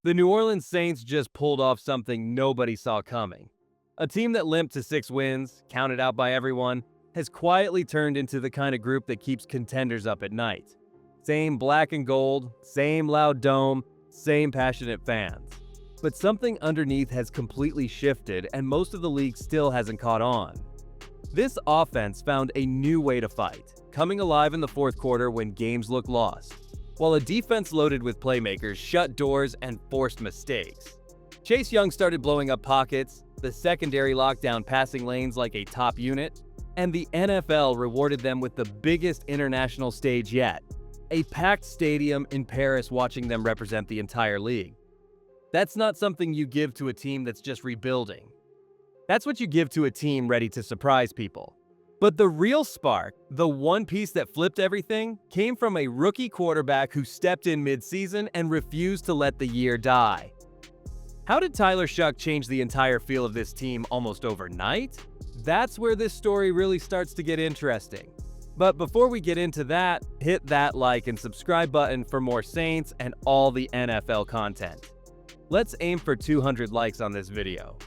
The New Orleans Saints just pulled off something nobody saw coming. A team that limped to 6 wins, counted out by everyone, has quietly turned into the kind of group that keeps contenders up at night. Same black and gold, same loud dome, same passionate fans. But something underneath has completely shifted, and most of the league still hasn't caught on. This offense found a new way to fight, coming alive in the fourth quarter when games looked lost, while a defense loaded with playmakers shut doors and forced mistakes. Chase Young started blowing up pockets, the secondary locked down passing lanes like a top unit, and the NFL rewarded them with the biggest international stage yet, a packed stadium in Paris watching them represent the entire league. That's not something you give to a team that's just rebuilding. That's what you give to a team ready to surprise people. But the real spark, the one piece that flipped everything, came from a rookie quarterback who stepped in mid-season and refused to let the year die. How did Tyler Shough change the entire feel of this team almost overnight? That's where this story really starts to get interesting. But before we get into that, hit that like and subscribe button for more Saints and all the NFL content. Let's aim for 200 likes on this video.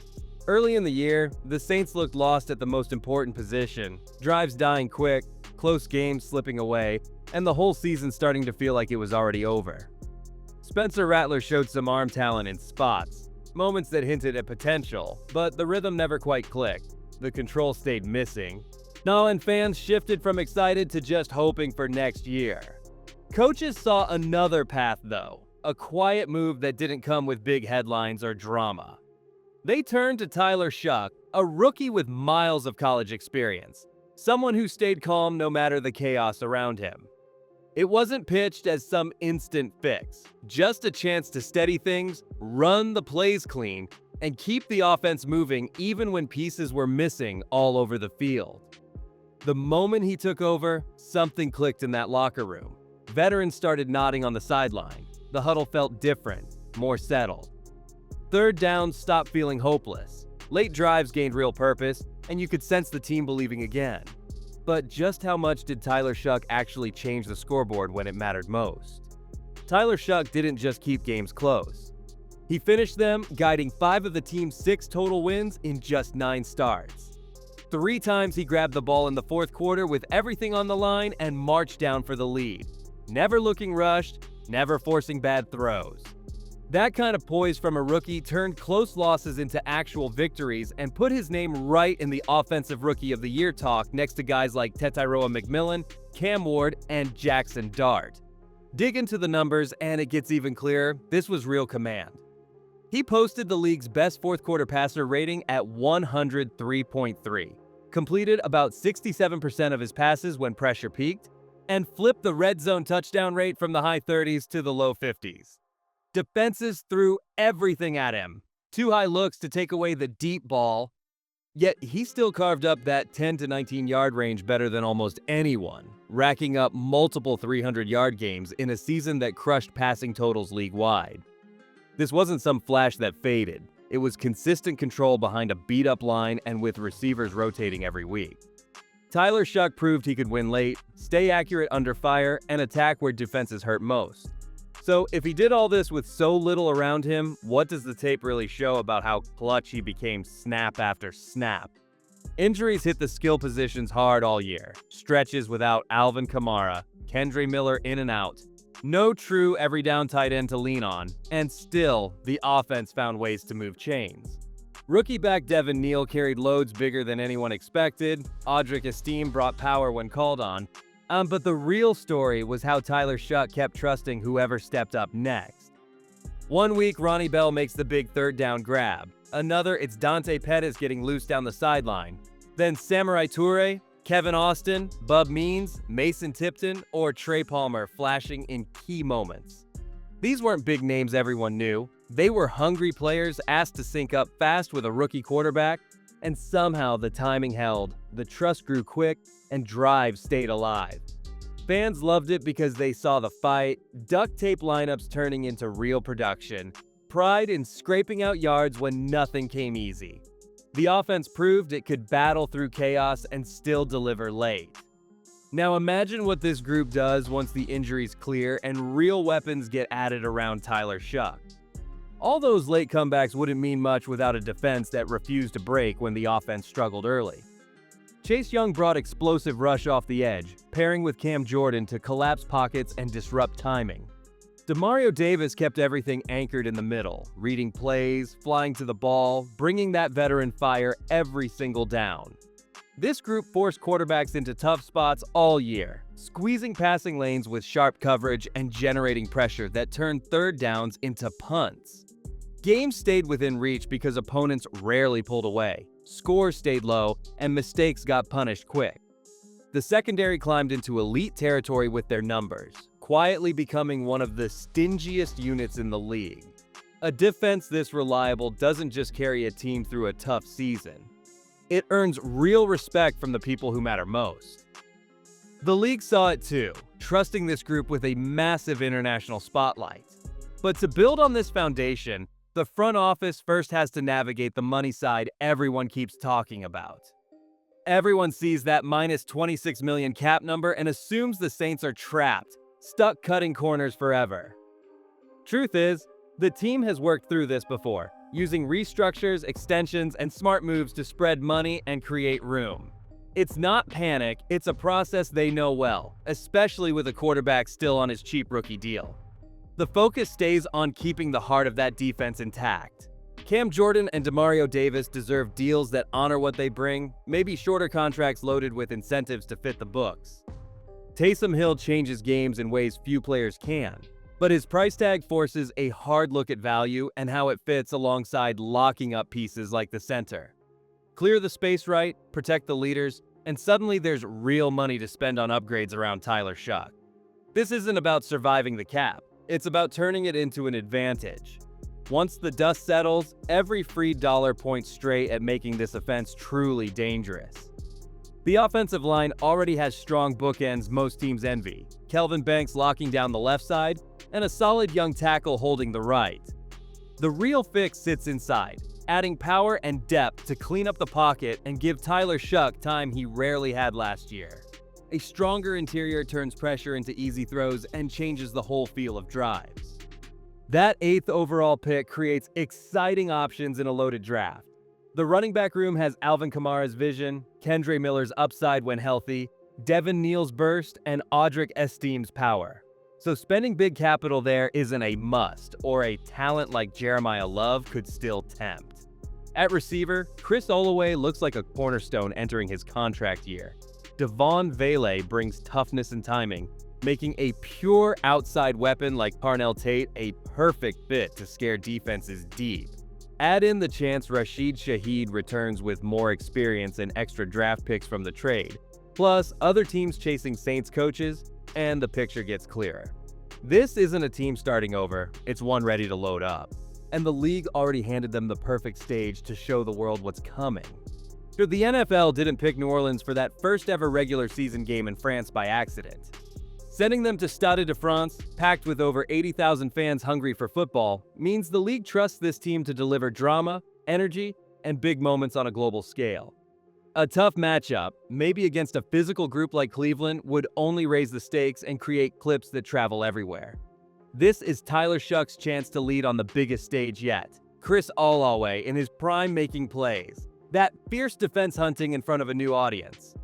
Early in the year, the Saints looked lost at the most important position, drives dying quick, close games slipping away, and the whole season starting to feel like it was already over. Spencer Rattler showed some arm talent in spots, moments that hinted at potential, but the rhythm never quite clicked. The control stayed missing. And fans shifted from excited to just hoping for next year. Coaches saw another path though, a quiet move that didn't come with big headlines or drama. They turned to Tyler Shough, a rookie with miles of college experience, someone who stayed calm no matter the chaos around him. It wasn't pitched as some instant fix, just a chance to steady things, run the plays clean, and keep the offense moving even when pieces were missing all over the field. The moment he took over, something clicked in that locker room. Veterans started nodding on the sideline. The huddle felt different, more settled. Third downs stopped feeling hopeless. Late drives gained real purpose, and you could sense the team believing again. But just how much did Tyler Shough actually change the scoreboard when it mattered most? Tyler Shough didn't just keep games close. He finished them, guiding 5 of the team's 6 total wins in just 9 starts. 3 times he grabbed the ball in the fourth quarter with everything on the line and marched down for the lead. Never looking rushed, never forcing bad throws. That kind of poise from a rookie turned close losses into actual victories and put his name right in the Offensive Rookie of the Year talk next to guys like Tetairoa McMillan, Cam Ward, and Jackson Dart. Dig into the numbers and it gets even clearer, this was real command. He posted the league's best fourth-quarter passer rating at 103.3, completed about 67% of his passes when pressure peaked, and flipped the red zone touchdown rate from the high 30s to the low 50s. Defenses threw everything at him, too high looks to take away the deep ball, yet he still carved up that 10 to 19-yard range better than almost anyone, racking up multiple 300-yard games in a season that crushed passing totals league-wide. This wasn't some flash that faded. It was consistent control behind a beat-up line and with receivers rotating every week. Tyler Shough proved he could win late, stay accurate under fire, and attack where defenses hurt most. So if he did all this with so little around him, what does the tape really show about how clutch he became snap after snap? Injuries hit the skill positions hard all year. Stretches without Alvin Kamara, Kendre Miller in and out. No true every down tight end to lean on, and still, the offense found ways to move chains. Rookie back Devin Neal carried loads bigger than anyone expected. Audric Estime brought power when called on. But the real story was how Tyler Shough kept trusting whoever stepped up next. One week, Ronnie Bell makes the big third down grab. Another, it's Dante Pettis getting loose down the sideline. Then Samurai Toure, Kevin Austin, Bub Means, Mason Tipton, or Trey Palmer flashing in key moments. These weren't big names everyone knew. They were hungry players asked to sync up fast with a rookie quarterback, and somehow the timing held, the trust grew quick, and drives stayed alive. Fans loved it because they saw the fight, duct tape lineups turning into real production, pride in scraping out yards when nothing came easy. The offense proved it could battle through chaos and still deliver late. Now imagine what this group does once the injuries clear and real weapons get added around Tyler Shough. All those late comebacks wouldn't mean much without a defense that refused to break when the offense struggled early. Chase Young brought explosive rush off the edge, pairing with Cam Jordan to collapse pockets and disrupt timing. Demario Davis kept everything anchored in the middle, reading plays, flying to the ball, bringing that veteran fire every single down. This group forced quarterbacks into tough spots all year, squeezing passing lanes with sharp coverage and generating pressure that turned third downs into punts. Games stayed within reach because opponents rarely pulled away, scores stayed low, and mistakes got punished quick. The secondary climbed into elite territory with their numbers, quietly becoming one of the stingiest units in the league. A defense this reliable doesn't just carry a team through a tough season. It earns real respect from the people who matter most. The league saw it too, trusting this group with a massive international spotlight. But to build on this foundation, the front office first has to navigate the money side everyone keeps talking about. Everyone sees that minus $26 million cap number and assumes the Saints are trapped, stuck cutting corners forever. Truth is, the team has worked through this before, using restructures, extensions, and smart moves to spread money and create room. It's not panic, it's a process they know well, especially with a quarterback still on his cheap rookie deal. The focus stays on keeping the heart of that defense intact. Cam Jordan and Demario Davis deserve deals that honor what they bring, maybe shorter contracts loaded with incentives to fit the books. Taysom Hill changes games in ways few players can, but his price tag forces a hard look at value and how it fits alongside locking up pieces like the center. Clear the space right, protect the leaders, and suddenly there's real money to spend on upgrades around Tyler Shough. This isn't about surviving the cap, it's about turning it into an advantage. Once the dust settles, every free dollar points straight at making this offense truly dangerous. The offensive line already has strong bookends most teams envy, Kelvin Banks locking down the left side, and a solid young tackle holding the right. The real fix sits inside, adding power and depth to clean up the pocket and give Tyler Shough time he rarely had last year. A stronger interior turns pressure into easy throws and changes the whole feel of drives. That 8th overall pick creates exciting options in a loaded draft. The running back room has Alvin Kamara's vision, Kendre Miller's upside when healthy, Devin Neal's burst, and Audric Esteem's power. So spending big capital there isn't a must, or a talent like Jeremiah Love could still tempt. At receiver, Chris Olaway looks like a cornerstone entering his contract year. Devon Vele brings toughness and timing, making a pure outside weapon like Parnell Tate a perfect fit to scare defenses deep. Add in the chance Rashid Shaheed returns with more experience and extra draft picks from the trade, plus other teams chasing Saints coaches, and the picture gets clearer. This isn't a team starting over, it's one ready to load up. And the league already handed them the perfect stage to show the world what's coming. The NFL didn't pick New Orleans for that first ever regular season game in France by accident. Sending them to Stade de France, packed with over 80,000 fans hungry for football, means the league trusts this team to deliver drama, energy, and big moments on a global scale. A tough matchup, maybe against a physical group like Cleveland, would only raise the stakes and create clips that travel everywhere. This is Tyler Shough's chance to lead on the biggest stage yet. Chris Olaway in his prime making plays. That fierce defense hunting in front of a new audience.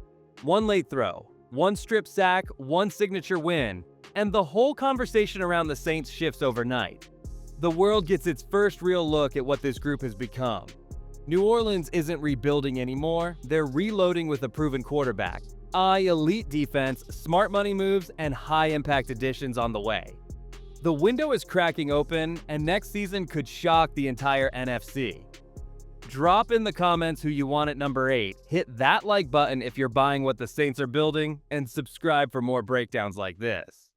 One late throw, one strip sack, one signature win, and the whole conversation around the Saints shifts overnight. The world gets its first real look at what this group has become. New Orleans isn't rebuilding anymore, they're reloading with a proven quarterback, elite defense, smart money moves, and high-impact additions on the way. The window is cracking open, and next season could shock the entire NFC. Drop in the comments who you want at number 8, hit that like button if you're buying what the Saints are building, and subscribe for more breakdowns like this.